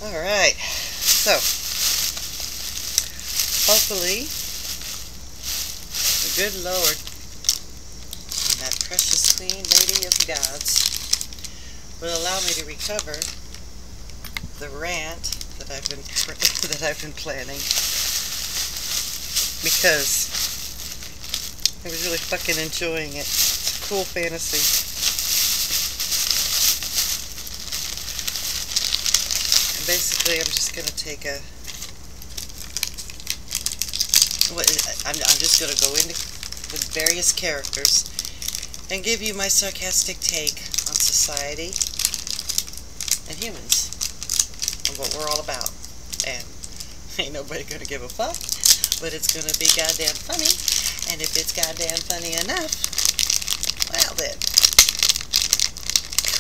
Alright, so hopefully the good Lord and that precious Queen Lady of Gods will allow me to recover the rant that I've been planning, because I was really fucking enjoying it. It's a cool fantasy. Basically, I'm just going to take I'm just going to go into with various characters and give you my sarcastic take on society and humans and what we're all about. And ain't nobody going to give a fuck, but it's going to be goddamn funny. And if it's goddamn funny enough, well then,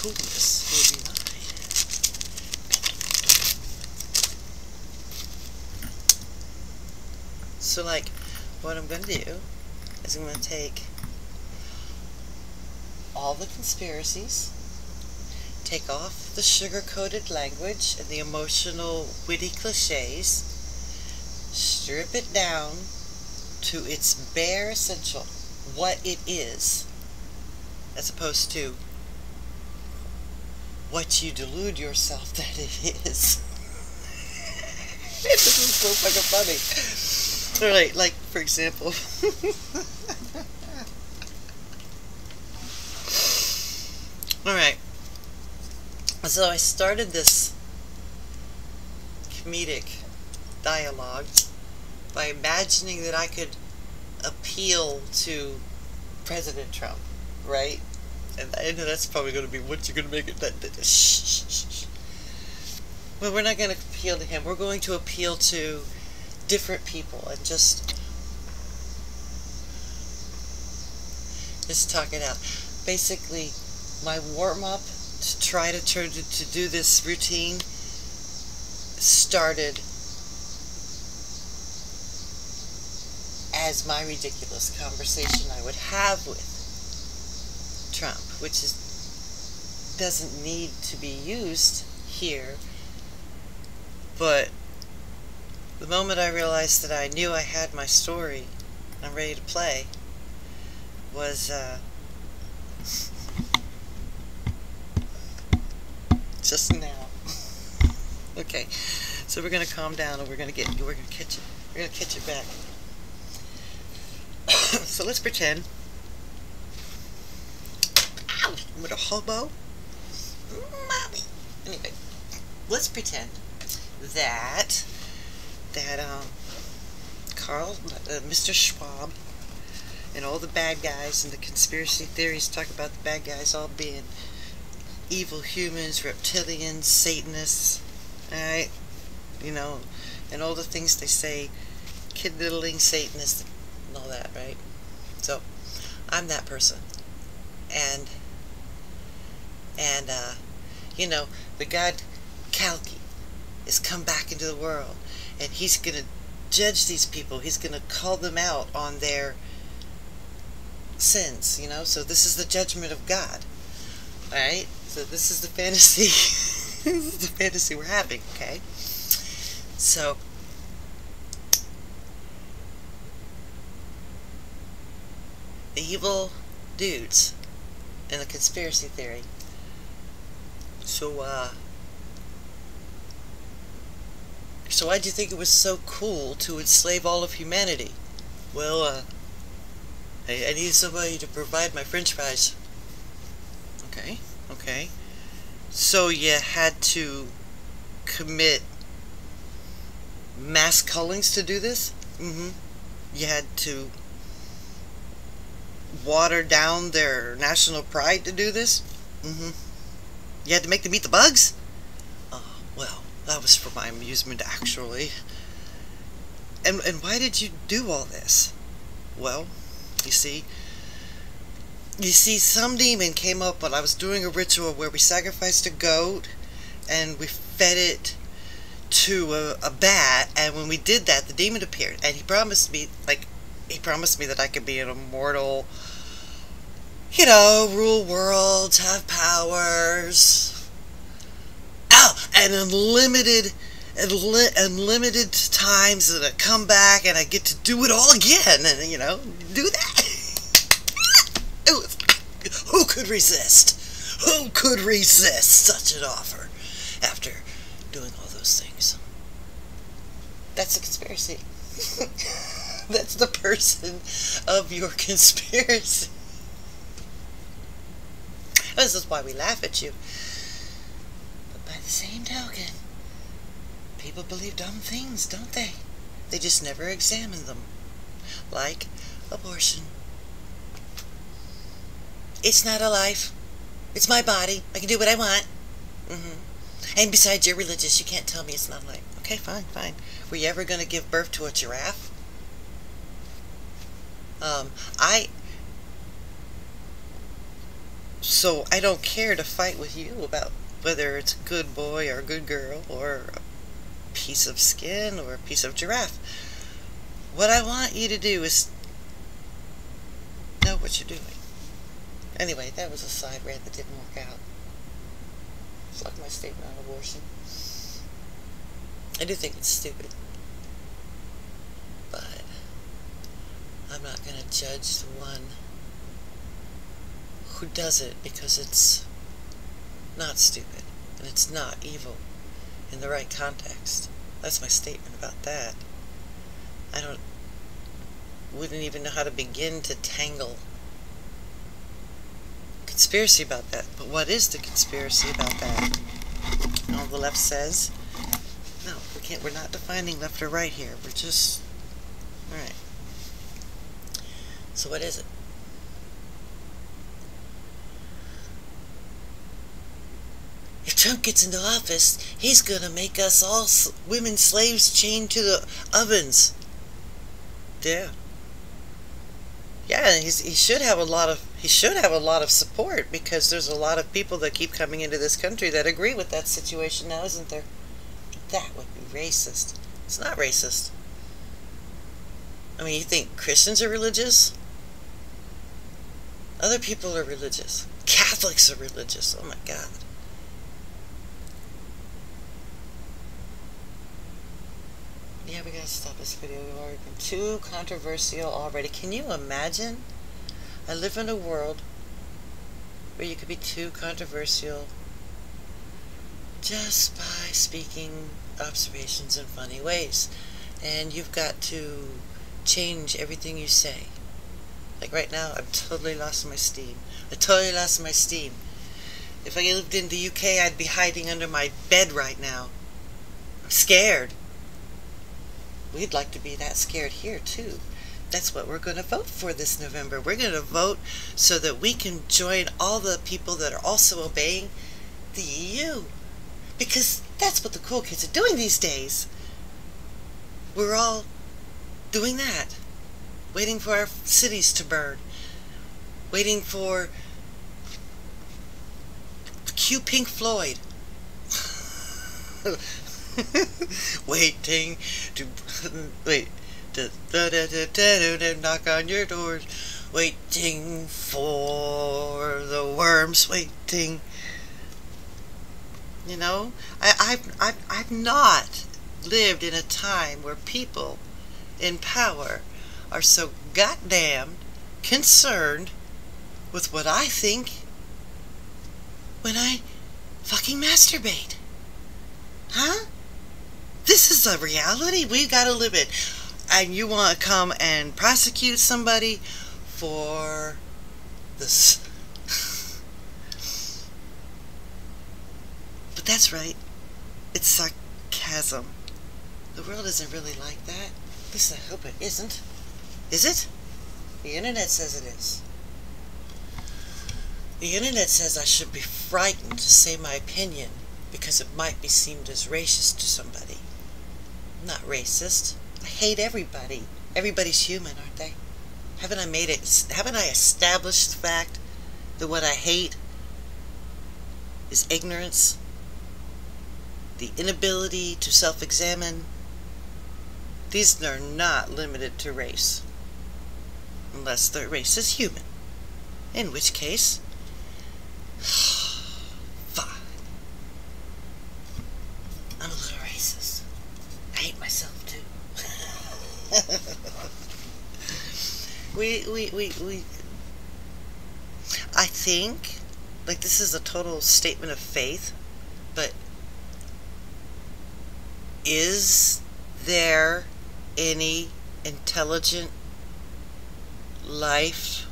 coolness will be mine. So, like, what I'm going to do is I'm going to take all the conspiracies, take off the sugar-coated language and the emotional, witty cliches, strip it down to its bare essential, what it is, as opposed to what you delude yourself that it is. This is so fucking funny. Alright, like, for example, alright, so I started this comedic dialogue by imagining that I could appeal to President Trump, right? And I know that's probably going to be what you're going to make it. Shh. Well, we're not going to appeal to him. We're going to appeal to different people and just talk it out. Basically, my warm-up to try to do this routine started as my ridiculous conversation I would have with Trump, which doesn't need to be used here, but the moment I realized that I knew I had my story and I'm ready to play was just now. Okay, so we're gonna calm down and we're gonna catch it back. So let's pretend I'm with a hobo. Mommy. Anyway, let's pretend that Mr. Schwab and all the bad guys and the conspiracy theories talk about the bad guys all being evil humans, reptilians, Satanists, alright? You know, and all the things they say, kid-diddling Satanists and all that, right? So, I'm that person. And you know, the god Kalki has come back into the world, and he's going to judge these people. He's going to call them out on their sins, you know? So this is the judgment of God. Alright? So this is the fantasy. This is the fantasy we're having, okay? So the evil dudes in the conspiracy theory. So why'd you think it was so cool to enslave all of humanity? Well, I needed somebody to provide my french fries. Okay. So you had to commit mass cullings to do this? You had to water down their national pride to do this? You had to make them eat the bugs? Oh, well, that was for my amusement, actually. And why did you do all this? Well, you see, some demon came up when I was doing a ritual where we sacrificed a goat and we fed it to a bat, and when we did that, the demon appeared, and he promised me that I could be an immortal, you know, rule worlds, have powers. Oh, and unlimited times that I come back and I get to do it all again, and do that. Who could resist? Who could resist such an offer after doing all those things? That's a conspiracy. That's the person of your conspiracy. This is why we laugh at you. But by the same token, people believe dumb things, don't they? They just never examine them. Like abortion. It's not a life. It's my body. I can do what I want. And besides, you're religious. You can't tell me it's not a life. Okay, fine. Were you ever going to give birth to a giraffe? So I don't care to fight with you about whether it's a good boy or a good girl or a piece of skin or a piece of giraffe. What I want you to do is know what you're doing. Anyway, that was a side rant that didn't work out. Fuck my statement on abortion. I do think it's stupid. But I'm not going to judge the one who does it because it's not stupid and it's not evil in the right context. That's my statement about that. Wouldn't even know how to begin to tangle conspiracy about that. But what is the conspiracy about that? All the left says, no, we're not defining left or right here. We're just, alright. So what is it? If Trump gets into office, he's going to make us all women slaves chained to the ovens. Yeah. Yeah, he should have a lot of support, because there's a lot of people that keep coming into this country that agree with that situation now, isn't there? That would be racist. It's not racist. I mean, you think Christians are religious? Other people are religious. Catholics are religious. Oh my God. Yeah, we gotta stop this video. We've already been too controversial already. Can you imagine? I live in a world where you could be too controversial just by speaking observations in funny ways. And you've got to change everything you say. Like right now, I've totally lost my steam. I totally lost my steam. If I lived in the UK, I'd be hiding under my bed right now. I'm scared. We'd like to be that scared here, too. That's what we're going to vote for this November. We're going to vote so that we can join all the people that are also obeying the EU. Because that's what the cool kids are doing these days. We're all doing that. Waiting for our cities to burn. Waiting for cue Pink Floyd. Waiting to knock on your doors, waiting for the worms, waiting. You know, I've not lived in a time where people in power are so goddamn concerned with what I think when I fucking masturbate. Huh? This is a reality. We gotta live it. And you want to come and prosecute somebody for this? But that's right. It's sarcasm. The world isn't really like that. At least I hope it isn't. Is it? The internet says it is. The internet says I should be frightened to say my opinion because it might be seen as racist to somebody. I'm not racist. I hate everybody. Everybody's human, aren't they? Haven't I established the fact that what I hate is ignorance, the inability to self-examine? These are not limited to race, unless their race is human, in which case, fine. we I think, like, this is a total statement of faith, but is there any intelligent life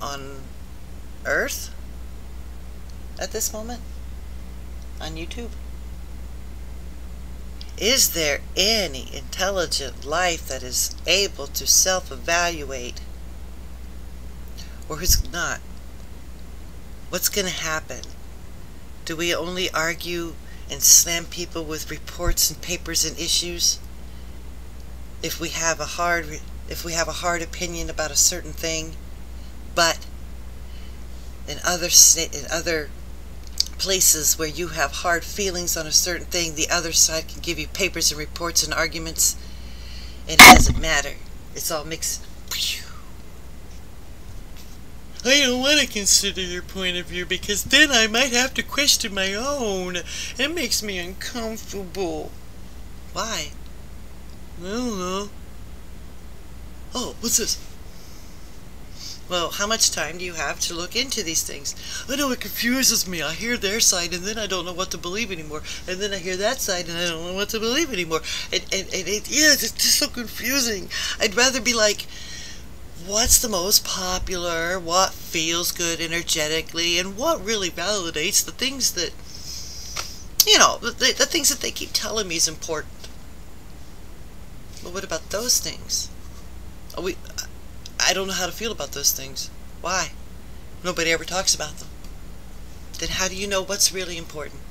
on Earth at this moment on YouTube? Is there any intelligent life that is able to self-evaluate, or who's not? What's going to happen? Do we only argue and slam people with reports and papers and issues if we have a hard opinion about a certain thing, but in other places where you have hard feelings on a certain thing, the other side can give you papers and reports and arguments, and it doesn't matter. It's all mixed. I don't want to consider your point of view because then I might have to question my own. It makes me uncomfortable. Why? I don't know. Oh, what's this? Well, how much time do you have to look into these things? I know it confuses me. I hear their side and then I don't know what to believe anymore. And then I hear that side and I don't know what to believe anymore. It's just so confusing. I'd rather be like, what's the most popular, what feels good energetically, and what really validates the things that, you know, the things that they keep telling me is important. But what about those things? I don't know how to feel about those things. Why? Nobody ever talks about them. Then how do you know what's really important?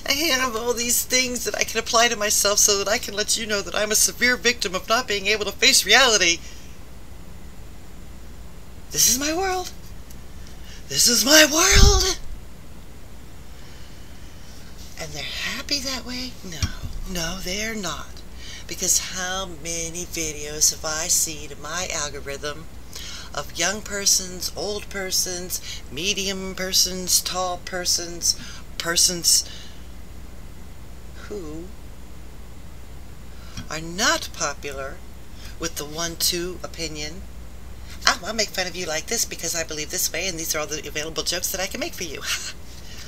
I have all these things that I can apply to myself so that I can let you know that I'm a severe victim of not being able to face reality. This is my world. This is my world. And they're happy that way? No, they're not. Because how many videos have I seen in my algorithm of young persons, old persons, medium persons, tall persons, persons who are not popular with the 1-2 opinion. I'll make fun of you like this because I believe this way and these are all the available jokes that I can make for you.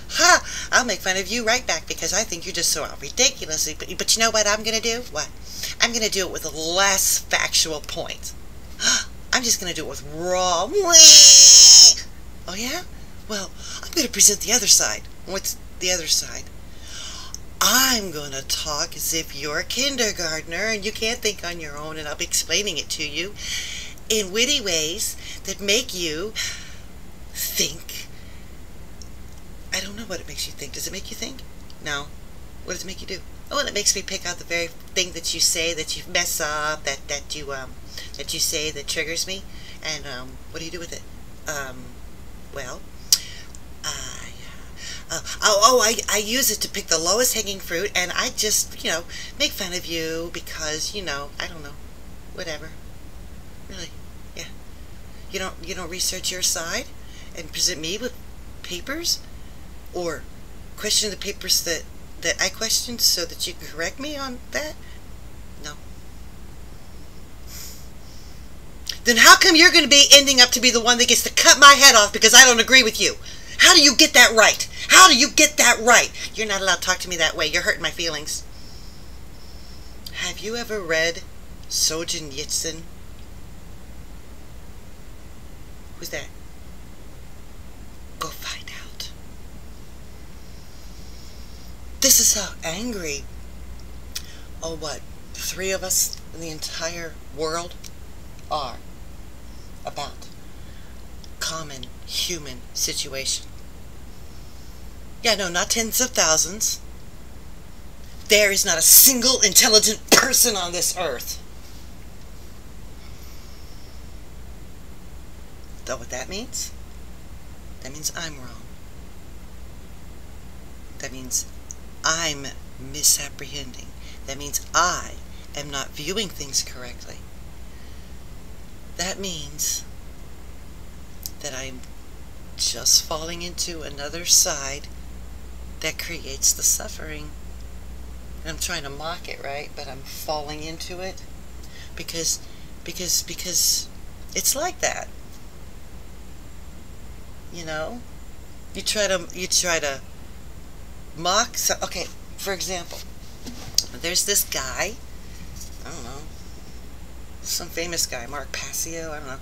Ha! I'll make fun of you right back because I think you're just so ridiculous. But you know what I'm going to do? What? I'm going to do it with a less factual point. I'm just going to do it with raw. Oh yeah? Well, I'm going to present the other side. What's the other side? I'm going to talk as if you're a kindergartner and you can't think on your own, and I'll be explaining it to you in witty ways that make you think. I don't know what it makes you think. Does it make you think? No. What does it make you do? Oh, and it makes me pick out the very thing that you say that you mess up, that you say that triggers me. And what do you do with it? Well, I use it to pick the lowest hanging fruit, and I just, make fun of you because, I don't know, whatever. Really, yeah. You don't research your side and present me with papers, or question the papers that I questioned so that you can correct me on that? No. Then how come you're going to be ending up to be the one that gets to cut my head off because I don't agree with you? How do you get that right? How do you get that right? You're not allowed to talk to me that way. You're hurting my feelings. Have you ever read Solzhenitsyn? Who's that? Go find out. This is how angry, what, 3 of us in the entire world are about common human situation. Yeah, no, not tens of thousands. There is not a single intelligent person on this earth. Know what that means? That means I'm wrong. That means I'm misapprehending. That means I am not viewing things correctly. That means that I'm just falling into another side that creates the suffering. And I'm trying to mock it, right? But I'm falling into it because it's like that. You know? You try to mock okay, for example, there's this guy, I don't know, some famous guy, Mark Passio, I don't know.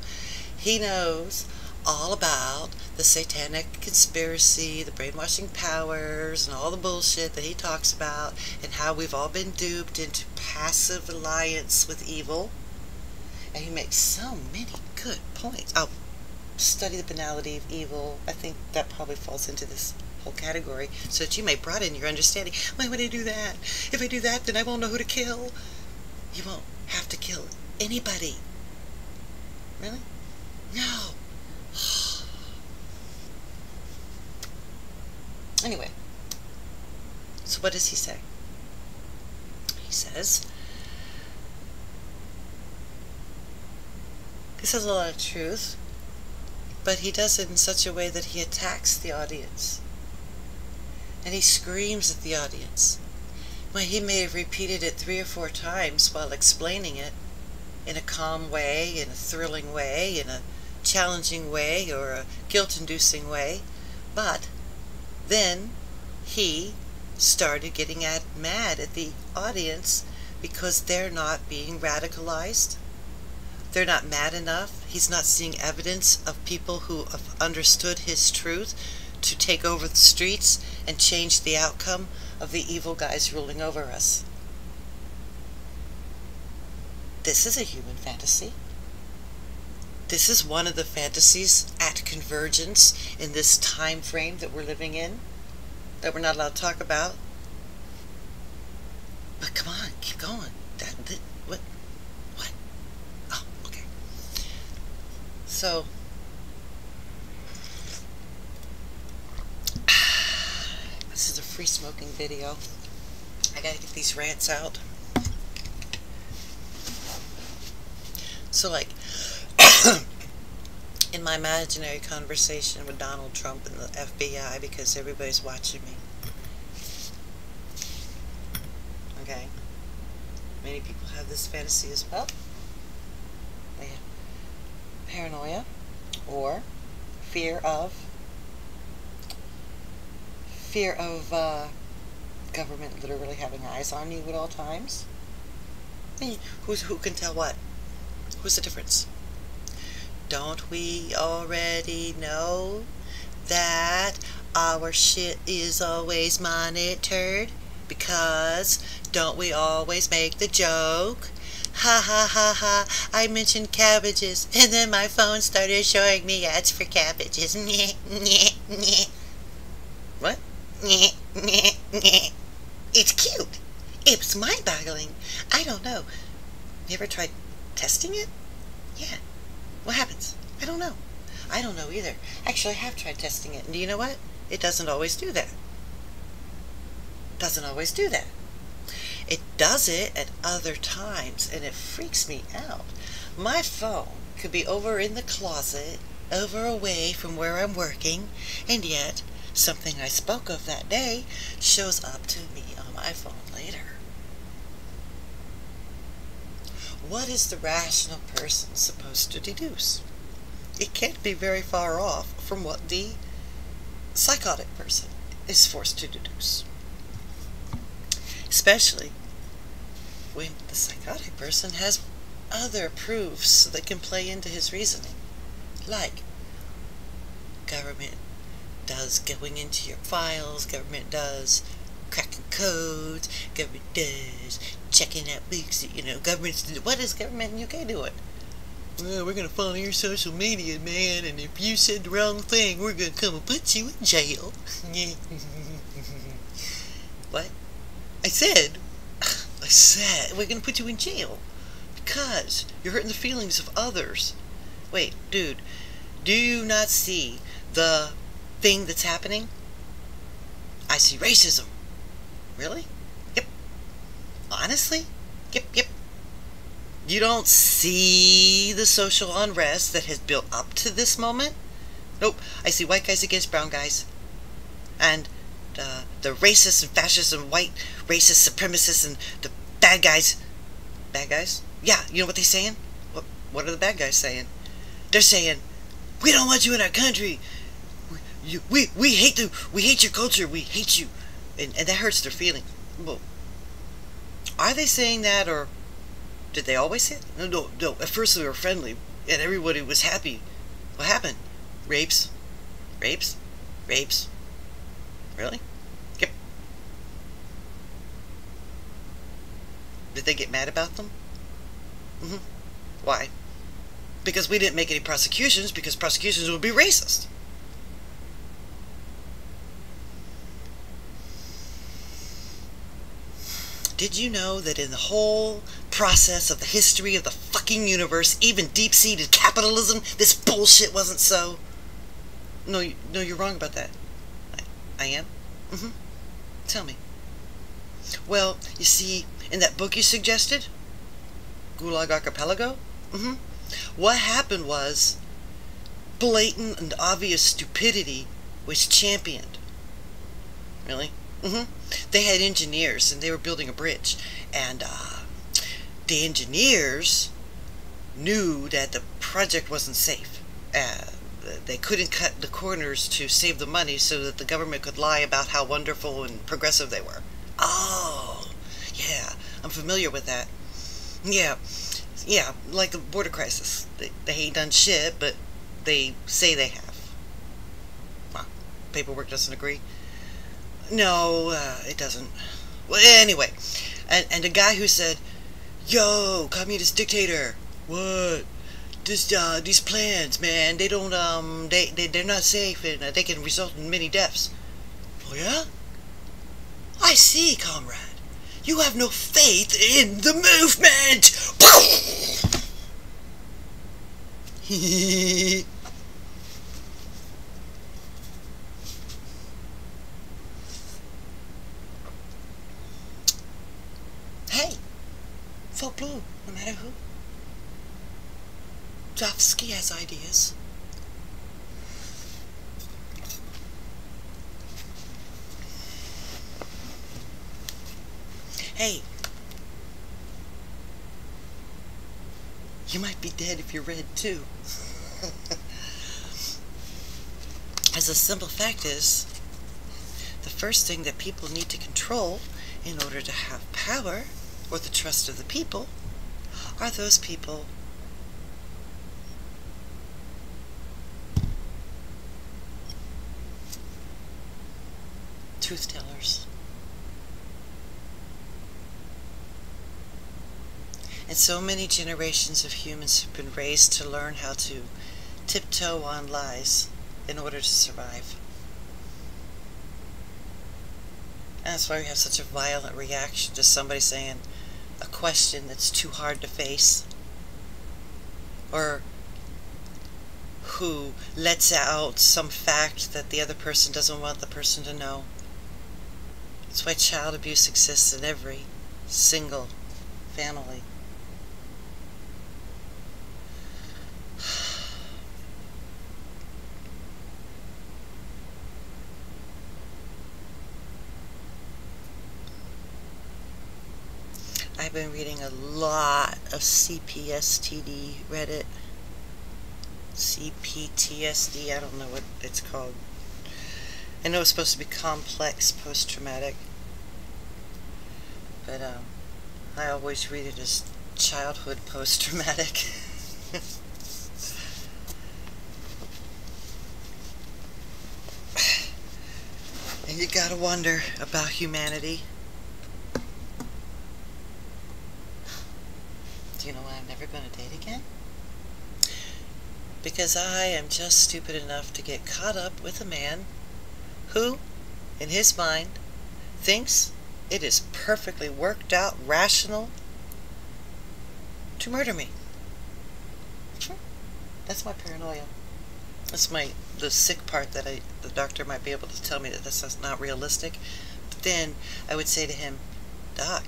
He knows all about the satanic conspiracy, the brainwashing powers, and all the bullshit that he talks about, and how we've all been duped into passive alliance with evil. And he makes so many good points. Oh, study the banality of evil. I think that probably falls into this whole category, so that you may broaden your understanding. Why would I do that? If I do that, then I won't know who to kill. You won't have to kill anybody. Really? No. Anyway, so what does he say? He says a lot of truth, but he does it in such a way that he attacks the audience. And he screams at the audience. Well, he may have repeated it 3 or 4 times while explaining it in a calm way, in a thrilling way, in a challenging way, or a guilt-inducing way, but then he started getting mad at the audience because they're not being radicalized. They're not mad enough. He's not seeing evidence of people who have understood his truth to take over the streets and change the outcome of the evil guys ruling over us. This is a human fantasy. This is one of the fantasies at convergence in this time frame that we're living in, that we're not allowed to talk about. But come on, keep going. What? Oh, okay. So, this is a free smoking video. I gotta get these rants out. So, like, in my imaginary conversation with Donald Trump and the FBI, because everybody's watching me. Okay? Many people have this fantasy as well. They have paranoia or fear of government literally having eyes on you at all times. Who can tell what? Who's the difference? Don't we already know that our shit is always monitored? Because don't we always make the joke? Ha ha ha ha, I mentioned cabbages and then my phone started showing me ads for cabbages. What? It's cute. It was mind-boggling. I don't know. You ever tried testing it? Yeah. What happens? I don't know. I don't know either. Actually, I have tried testing it, and do you know what? It doesn't always do that. Doesn't always do that. It does it at other times, and it freaks me out. My phone could be over in the closet, over away from where I'm working, and yet something I spoke of that day shows up to me on my phone later. What is the rational person supposed to deduce? It can't be very far off from what the psychotic person is forced to deduce. Especially when the psychotic person has other proofs that can play into his reasoning. Like, government does going into your files, government does cracking codes, government does checking out books, what is government in the UK doing? Well, we're going to follow your social media, man, and if you said the wrong thing, we're going to come and put you in jail. What? I said, we're going to put you in jail because you're hurting the feelings of others. Wait, dude, do you not see the thing that's happening? I see racism. Really? Yep. Honestly? Yep. You don't see the social unrest that has built up to this moment? Nope. I see white guys against brown guys. And the racists and fascists and white racist supremacists and the bad guys. Bad guys? Yeah, you know what they're saying? What are the bad guys saying? They're saying, we don't want you in our country. We hate your culture. We hate you. And that hurts their feelings. Well, are they saying that, or did they always say it? No. At first they were friendly and everybody was happy. What happened? Rapes. Really? Yep. Did they get mad about them? Why? Because we didn't make any prosecutions, because prosecutions would be racist. Did you know that in the whole process of the history of the fucking universe, even deep-seated capitalism, this bullshit wasn't so? No, you're wrong about that. I am? Tell me. Well, you see, in that book you suggested, Gulag Archipelago, what happened was blatant and obvious stupidity was championed. Really? They had engineers and they were building a bridge, and the engineers knew that the project wasn't safe. They couldn't cut the corners to save the money so that the government could lie about how wonderful and progressive they were. Oh, yeah, I'm familiar with that. Yeah, like the border crisis. They ain't done shit, but they say they have. Well, paperwork doesn't agree. No, it doesn't. Well, anyway, and the guy who said, "Yo, communist dictator, what? These plans, man, they don't, they're not safe, and they can result in many deaths." Oh yeah? I see, comrade. You have no faith in the movement. Hey, vote blue, no matter who. Jovsky has ideas. Hey, you might be dead if you're red too. As the simple fact is, the first thing that people need to control in order to have power or the trust of the people are those people truth tellers. And so many generations of humans have been raised to learn how to tiptoe on lies in order to survive. And that's why we have such a violent reaction to somebody saying a question that's too hard to face, or who lets out some fact that the other person doesn't want the person to know. That's why child abuse exists in every single family. I've been reading a lot of CPSTD Reddit. CPTSD, I don't know what it's called. I know it's supposed to be complex post-traumatic, but I always read it as childhood post-traumatic. And you gotta wonder about humanity. Do you know why I'm never going to date again? Because I am just stupid enough to get caught up with a man who, in his mind, thinks it is perfectly worked out, rational to murder me. That's my paranoia. That's the sick part that the doctor might be able to tell me that that's not realistic. But then I would say to him, "Doc,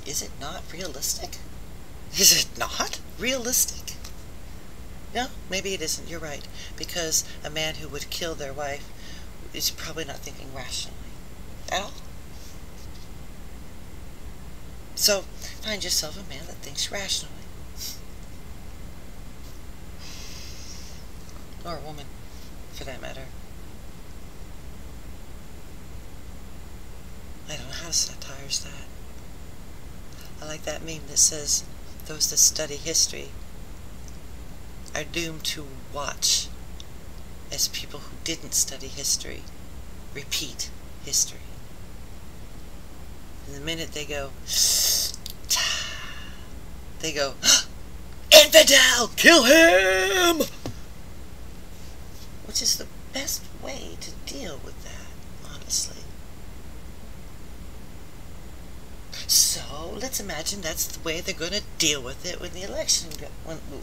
is it not realistic? Is it not realistic?" No, maybe it isn't. You're right. Because a man who would kill their wife is probably not thinking rationally. At all. So, find yourself a man that thinks rationally. Or a woman, for that matter. I don't know how satire's that. I like that meme that says, those that study history are doomed to watch as people who didn't study history repeat history. And the minute they go, infidel, kill him! Which is the best way to deal with that, honestly. So, let's imagine that's the way they're going to deal with it when the election,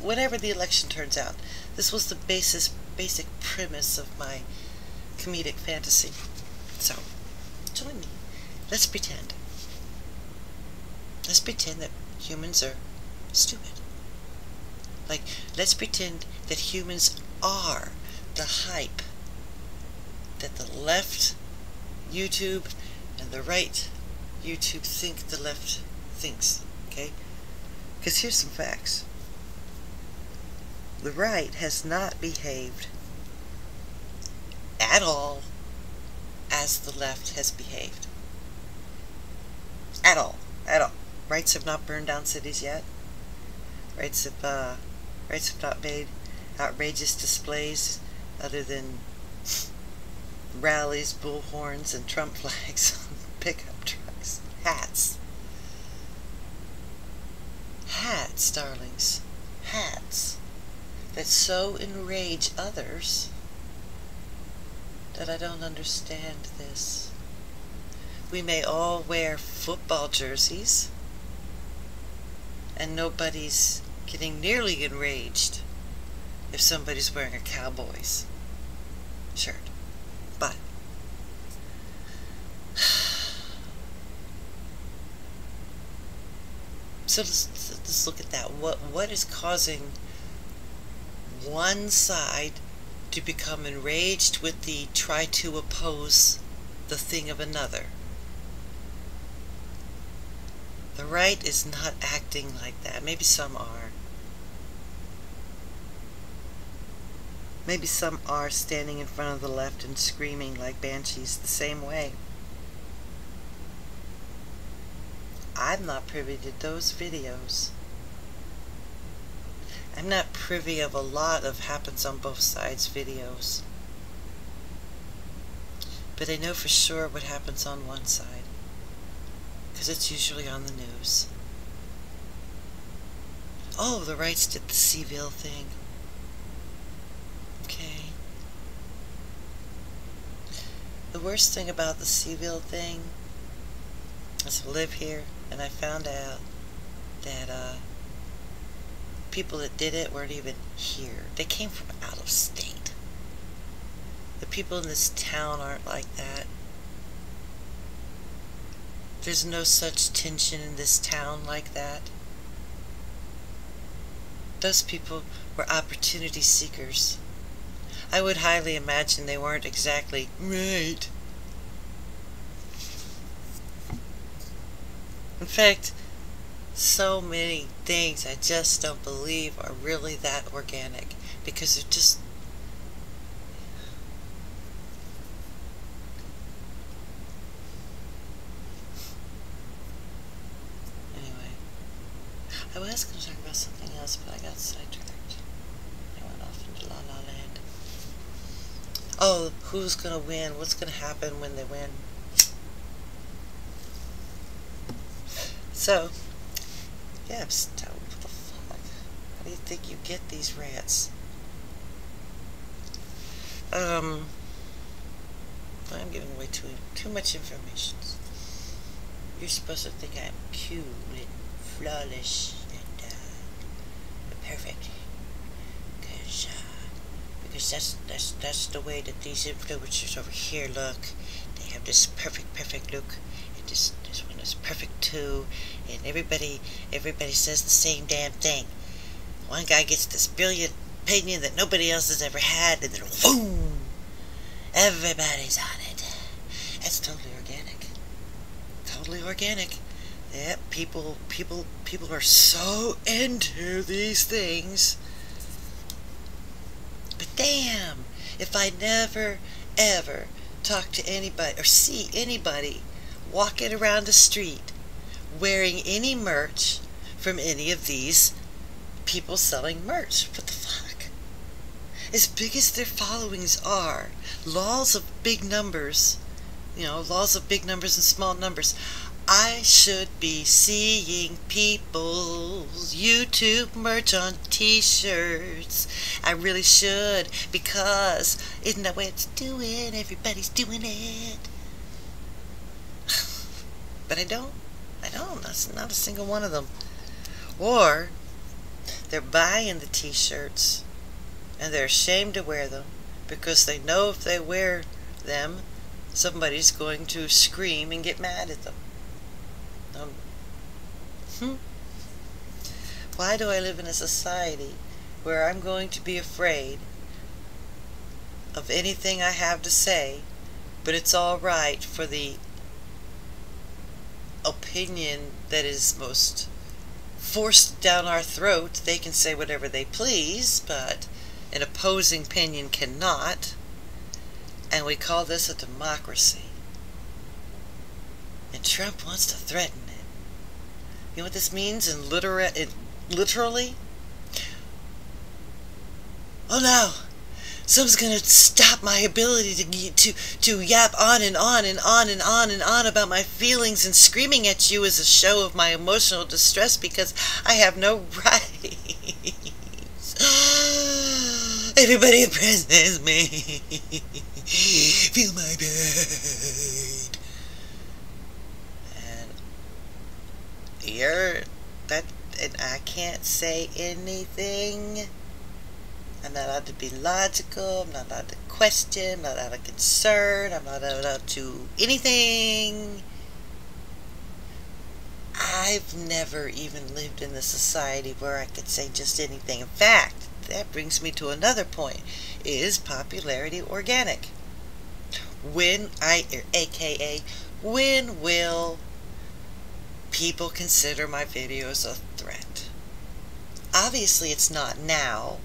whenever the election turns out. This was the basic premise of my comedic fantasy. So, join me. Let's pretend. Let's pretend that humans are stupid. Like, let's pretend that humans are the hype that the left YouTube and the right YouTube think the left thinks, okay? Because here's some facts. The right has not behaved at all as the left has behaved. At all. At all. Rights have not burned down cities yet. Rights have not made outrageous displays other than rallies, bullhorns, and Trump flags on pickup trucks. Hats. Hats, darlings. Hats that so enrage others that I don't understand this. We may all wear football jerseys, and nobody's getting nearly enraged if somebody's wearing a Cowboys shirt. But so let's look at that. What is causing one side to become enraged with the try to oppose the thing of another? The right is not acting like that. Maybe some are. Maybe some are standing in front of the left and screaming like banshees the same way. I'm not privy to those videos. I'm not privy of a lot of happens on both sides videos. But I know for sure what happens on one side, because it's usually on the news. Oh, the rights did the Seville thing. Okay. The worst thing about the Seville thing is I live here, and I found out that people that did it weren't even here. They came from out of state. The people in this town aren't like that. There's no such tension in this town like that. Those people were opportunity seekers. I would highly imagine they weren't exactly right. In fact, so many things I just don't believe are really that organic, because they're just... Anyway, I was going to talk about something else, but I got sidetracked. I went off into La La Land. Oh, who's going to win? What's going to happen when they win? So, yeah, I'm stoned. What the fuck? How do you think you get these rants? I'm giving away too much information. You're supposed to think I'm cute and flawless and perfect, because that's the way that these influencers over here look. They have this perfect look, and this one is perfect too, and everybody says the same damn thing. One guy gets this brilliant opinion that nobody else has ever had, and then boom, everybody's on it. That's totally organic. Totally organic. Yeah, people are so into these things. But damn, if I never, ever talk to anybody or see anybody walking around the street wearing any merch from any of these people selling merch. What the fuck? As big as their followings are, laws of big numbers, laws of big numbers and small numbers, I should be seeing people's YouTube merch on t-shirts. I really should, because isn't that what it's doing? Everybody's doing it. But I don't. That's not a single one of them. Or they're buying the t-shirts and they're ashamed to wear them because they know if they wear them, somebody's going to scream and get mad at them. Why do I live in a society where I'm going to be afraid of anything I have to say, but it's all right for the opinion that is most forced down our throat? They can say whatever they please, but an opposing opinion cannot. And we call this a democracy. And Trump wants to threaten it. You know what this means in literally? Oh no! Someone's gonna stop my ability to yap on and on and on and on and on about my feelings, and screaming at you is a show of my emotional distress because I have no rights. Everybody oppresses me. Feel my pain. And I can't say anything. I'm not allowed to be logical, I'm not allowed to question, I'm not allowed to concern, I'm not allowed to anything. I've never even lived in a society where I could say just anything. In fact, that brings me to another point. Is popularity organic? AKA, when will people consider my videos a threat? Obviously it's not now.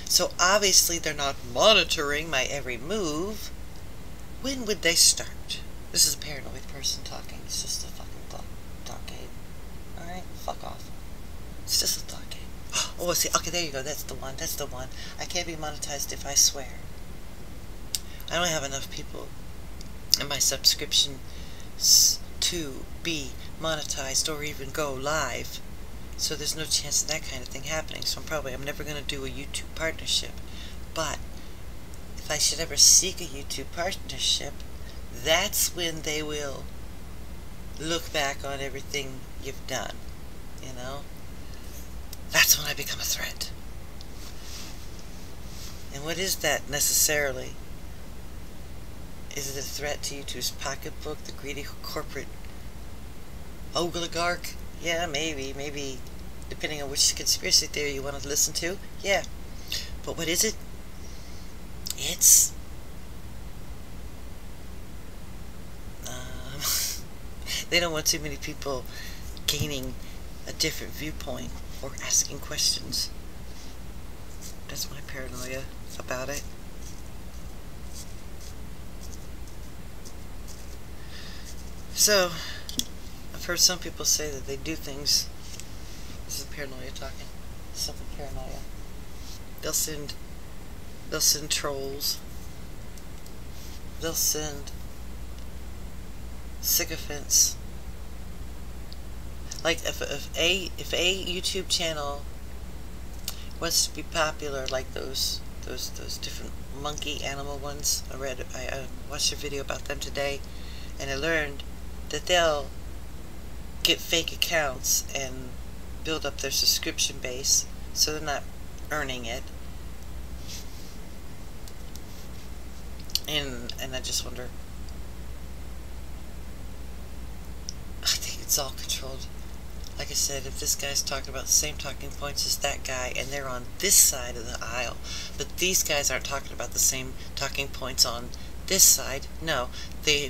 So obviously they're not monitoring my every move. When would they start? This is a paranoid person talking. It's just a fucking thought game. Alright? Fuck off. It's just a thought game. Oh, see, okay, there you go. That's the one. That's the one. I can't be monetized if I swear. I don't have enough people in my subscription to be monetized or even go live. So there's no chance of that kind of thing happening. So I'm never going to do a YouTube partnership. But if I should ever seek a YouTube partnership, that's when they will look back on everything you've done. You know? That's when I become a threat. And what is that necessarily? Is it a threat to YouTube's pocketbook, the greedy corporate oligarch? Yeah, maybe, depending on which conspiracy theory you want to listen to. Yeah. But what is it? It's they don't want too many people gaining a different viewpoint or asking questions. That's my paranoia about it. So, I've heard some people say that they do things. This is paranoia talking. Simple paranoia. They'll send trolls. They'll send sycophants. Like if a YouTube channel wants to be popular, like those different monkey animal ones. I watched a video about them today, and I learned that they'll get fake accounts and build up their subscription base, so they're not earning it. And I just wonder, I think it's all controlled. Like I said, if this guy's talking about the same talking points as that guy, and they're on this side of the aisle, but these guys aren't talking about the same talking points on This side, no, they're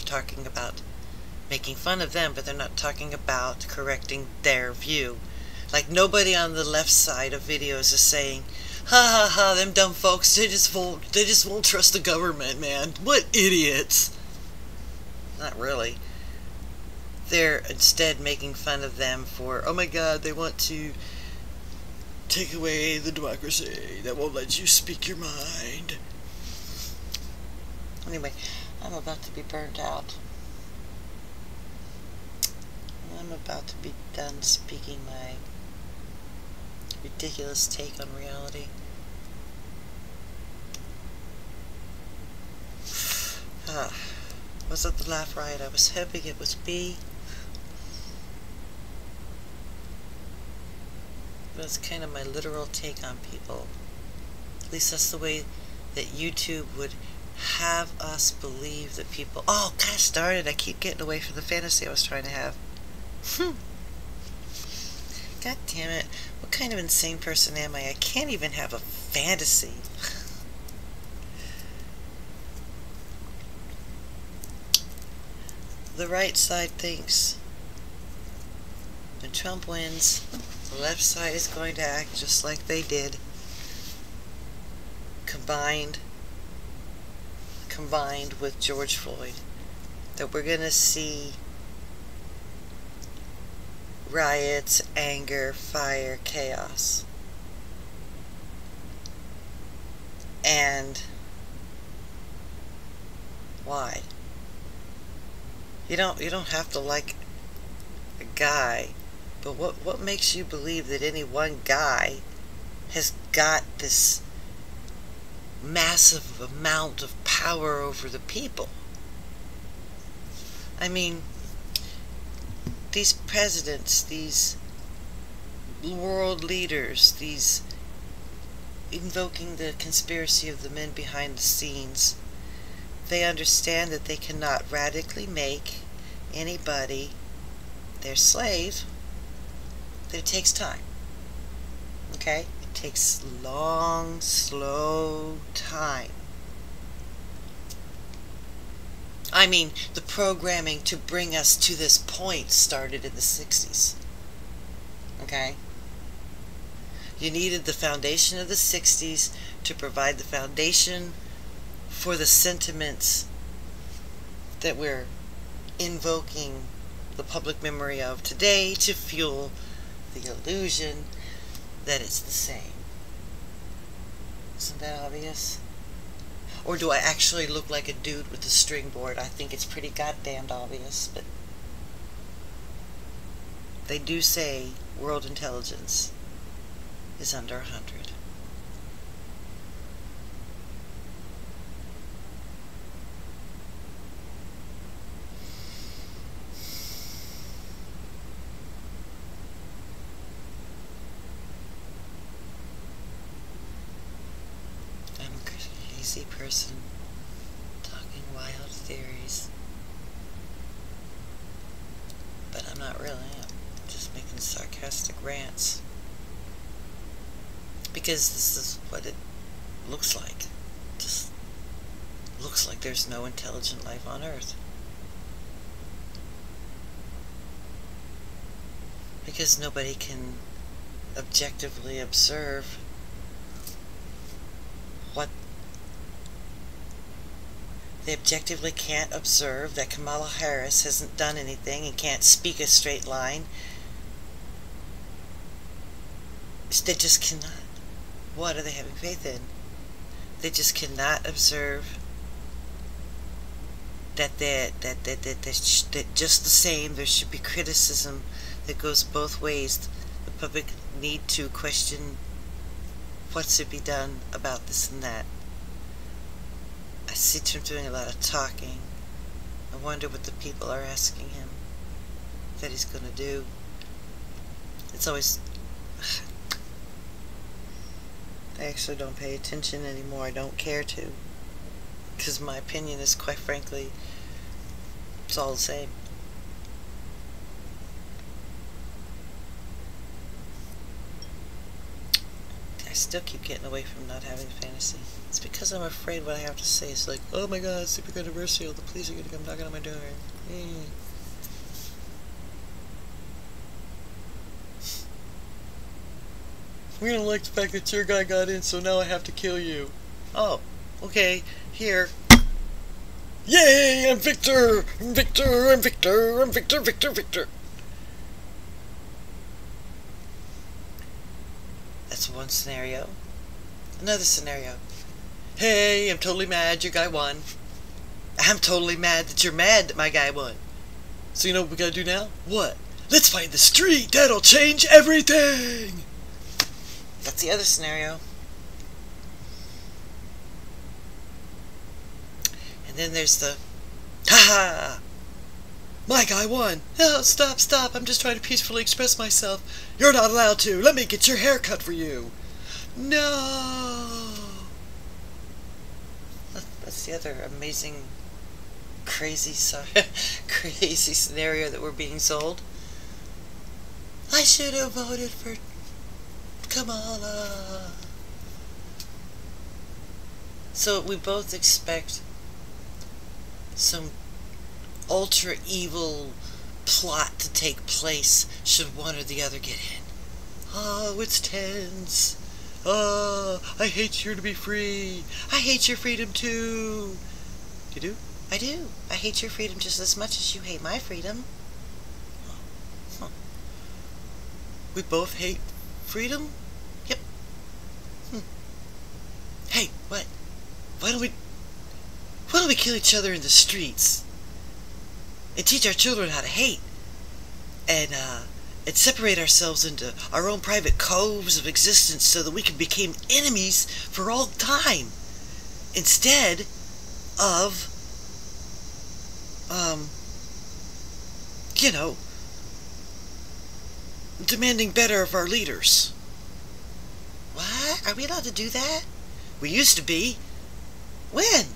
talking about making fun of them, but they're not talking about correcting their view. Like, nobody on the left side of videos is saying, ha ha ha, them dumb folks, they just won't trust the government, man. What idiots. Not really. They're instead making fun of them for, oh my god, they want to take away the democracy that won't let you speak your mind. Anyway, I'm about to be burned out. I'm about to be done speaking my ridiculous take on reality. Was it the laugh riot? I was hoping it was B. But it's kind of my literal take on people. At least that's the way that YouTube would have us believe that people... Oh, gosh darn it, I keep getting away from the fantasy I was trying to have. God damn it. What kind of insane person am I? I can't even have a fantasy. The right side thinks when Trump wins, the left side is going to act just like they did. Combined with George Floyd. That we're going to see riots, anger, fire, chaos. And why? You don't have to like a guy, but what makes you believe that any one guy has got this massive amount of power over the people? I mean, these presidents, these world leaders, these invoking the conspiracy of the men behind the scenes, they understand that they cannot radically make anybody their slave, that it takes time. Okay? It takes long, slow time. I mean, the programming to bring us to this point started in the 60s. Okay? You needed the foundation of the 60s to provide the foundation for the sentiments that we're invoking the public memory of today to fuel the illusion that it's the same. Isn't that obvious? Or do I actually look like a dude with a string board? I think it's pretty goddamned obvious, but they do say world intelligence is under 100. I'm a crazy person talking wild theories, but I'm not really. I'm just making sarcastic rants. Because this is what it looks like. Just looks like there's no intelligent life on Earth. Because nobody can objectively observe what they objectively can't observe that Kamala Harris hasn't done anything and can't speak a straight line. They just cannot. What are they having faith in? They just cannot observe that just the same there should be criticism that goes both ways. The public need to question what should be done about this and that. I see Trump doing a lot of talking. I wonder what the people are asking him that he's going to do. It's always... I actually don't pay attention anymore. I don't care to. Because my opinion is, quite frankly, it's all the same. I still keep getting away from not having a fantasy. It's because I'm afraid what I have to say is like, oh my god, super controversial, the police are gonna come knocking on my door. We don't like the fact that your guy got in, so now I have to kill you. Oh, okay, here. Yay, I'm Victor! I'm Victor! I'm Victor! I'm Victor! Victor! Victor! That's one scenario. Another scenario. Hey, I'm totally mad your guy won. I'm totally mad that you're mad that my guy won. So you know what we gotta do now? What? Let's fight in the street! That'll change everything! That's the other scenario. And then there's the, ha! My guy won! Oh, stop, stop, I'm just trying to peacefully express myself. You're not allowed to. Let me get your hair cut for you. No! That's the other amazing, crazy scenario that we're being sold. I should have voted for Kamala. So we both expect some ultra evil plot to take place should one or the other get in. Oh, it's tense. Oh, I hate you to be free. I hate your freedom too. You do? I do. I hate your freedom just as much as you hate my freedom. Huh. We both hate freedom? Yep. Hey, what? Why don't we kill each other in the streets and teach our children how to hate and separate ourselves into our own private coves of existence so that we can become enemies for all time instead of you know, demanding better of our leaders. What? Are we allowed to do that? We used to be. When?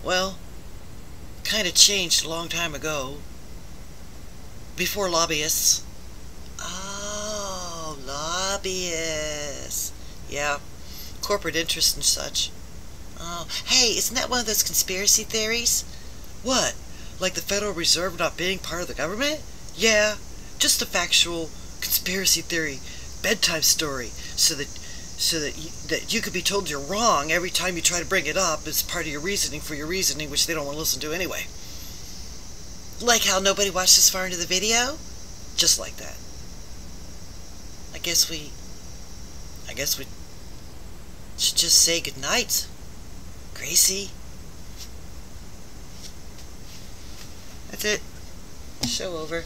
Well, kind of changed a long time ago. Before lobbyists. Oh, lobbyists. Yeah, corporate interests and such. Oh, hey, isn't that one of those conspiracy theories? What? Like the Federal Reserve not being part of the government? Yeah, just a factual conspiracy theory bedtime story so that you could be told you're wrong every time you try to bring it up as part of your reasoning for your reasoning, which they don't want to listen to anyway. Like how nobody watched this far into the video? Just like that. I guess we should just say goodnight, Gracie. That's it. Show over.